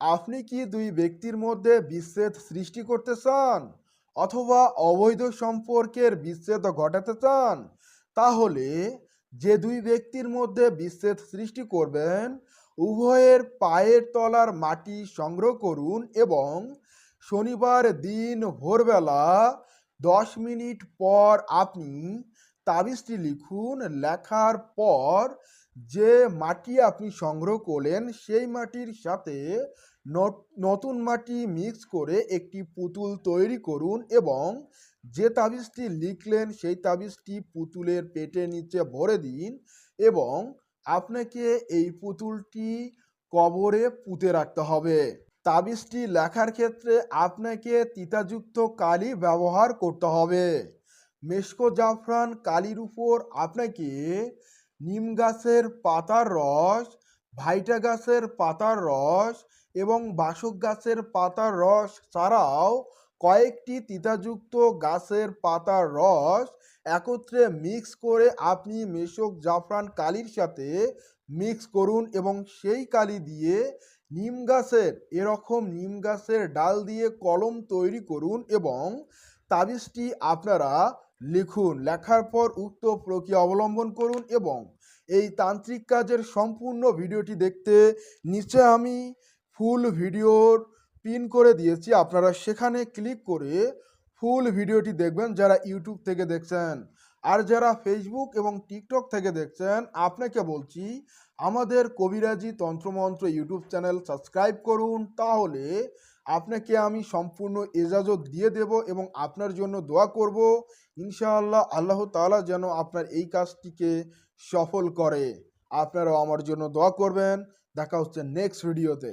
আপনি কি দুই ব্যক্তির মধ্যে বিচ্ছেদ সৃষ্টি করতে চান অথবা অবৈধ সম্পর্কের বিচ্ছেদ ঘটাতে চান? তাহলে যে দুই ব্যক্তির মধ্যে বিচ্ছেদ সৃষ্টি করবেন, উভয়ের পায়ের তলার মাটি সংগ্রহ করুন এবং শনিবার দিন ভোরবেলা 10 মিনিট পর আপনি তাবিজটি লিখুন। লেখার পর যে মাটি আপনি সংগ্রহ করলেন সেই মাটির সাথে নতুন মাটি মিক্স করে একটি পুতুল তৈরি করুন এবং যে তাবিজটি লিখলেন সেই তাবিজটি পুতুলের পেটের নিচে ভরে দিন এবং আপনাকে এই পুতুলটি কবরে পুঁতে রাখতে হবে। তাবিজটি লেখার ক্ষেত্রে আপনাকে তিতাযুক্ত কালি ব্যবহার করতে হবে। মেশকো জাফরান কালির উপর আপনাকে নিম গাছের পাতার রস, ভাইটা গাছের পাতার রস এবং বাসক গাছের পাতার রস ছাড়াও কয়েকটি তিতাযুক্ত গাছের পাতার রস একত্রে মিক্স করে আপনি মেশক জাফরান কালির সাথে মিক্স করুন এবং সেই কালি দিয়ে নিম গাছের নিম গাছের ডাল দিয়ে কলম তৈরি করুন এবং তাবিজটি আপনারা লিখুন। লেখার পর উক্ত প্রক্রিয়া অবলম্বন করুন এবং এই তান্ত্রিক কাজের সম্পূর্ণ ভিডিওটি দেখতে নিচে আমি ফুল ভিডিওর পিন করে দিয়েছি, আপনারা সেখানে ক্লিক করে ফুল ভিডিওটি দেখবেন যারা ইউটিউব থেকে দেখছেন। আর যারা ফেসবুক এবং টিকটক থেকে দেখছেন, আপনাকে বলছি আমাদের কবিরাজি তন্ত্রমন্ত্র ইউটিউব চ্যানেল সাবস্ক্রাইব করুন, তাহলে আপনাকে আমি সম্পূর্ণ এজাজত দিয়ে দেব এবং আপনার জন্য দোয়া করব। ইনশাআল্লাহ আল্লাহ তাআলা যেন আপনার এই কাজটিকে সফল করে। আপনারাও আমার জন্য দোয়া করবেন। দেখা হচ্ছে নেক্সট ভিডিওতে।